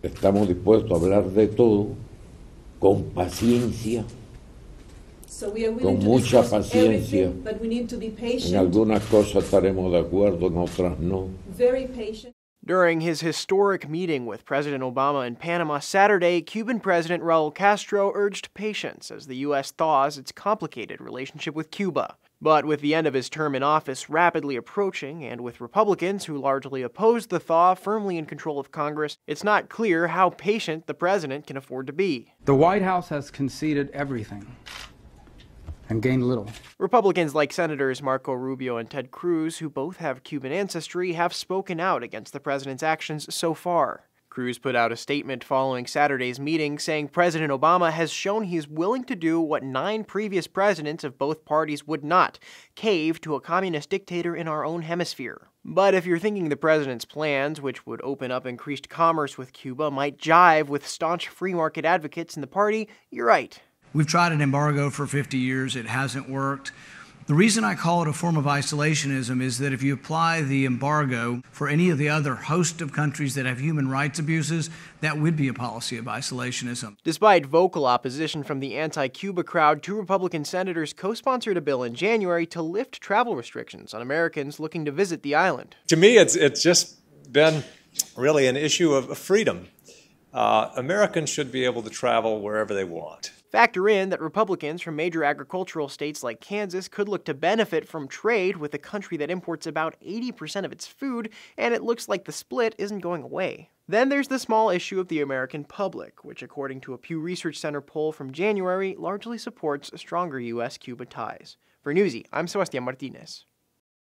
Estamos dispuestos a hablar de todo con paciencia, con mucha paciencia. En algunas cosas estaremos de acuerdo, en otras no. During his historic meeting with President Obama in Panama Saturday, Cuban President Raul Castro urged patience as the U.S. thaws its complicated relationship with Cuba. But with the end of his term in office rapidly approaching, and with Republicans who largely opposed the thaw firmly in control of Congress, it's not clear how patient the president can afford to be. The White House has conceded everything and gained little. Republicans like Senators Marco Rubio and Ted Cruz, who both have Cuban ancestry, have spoken out against the president's actions so far. Cruz put out a statement following Saturday's meeting saying President Obama has shown he is willing to do what 9 previous presidents of both parties would not, cave to a communist dictator in our own hemisphere. But if you're thinking the president's plans, which would open up increased commerce with Cuba, might jive with staunch free market advocates in the party, you're right. We've tried an embargo for 50 years. It hasn't worked. The reason I call it a form of isolationism is that if you apply the embargo for any of the other host of countries that have human rights abuses, that would be a policy of isolationism. Despite vocal opposition from the anti-Cuba crowd, 2 Republican senators co-sponsored a bill in January to lift travel restrictions on Americans looking to visit the island. To me, it's just been really an issue of freedom. Americans should be able to travel wherever they want. Factor in that Republicans from major agricultural states like Kansas could look to benefit from trade with a country that imports about 80% of its food, and it looks like the split isn't going away. Then there's the small issue of the American public, which according to a Pew Research Center poll from January, largely supports stronger U.S.-Cuba ties. For Newsy, I'm Sebastián Martínez.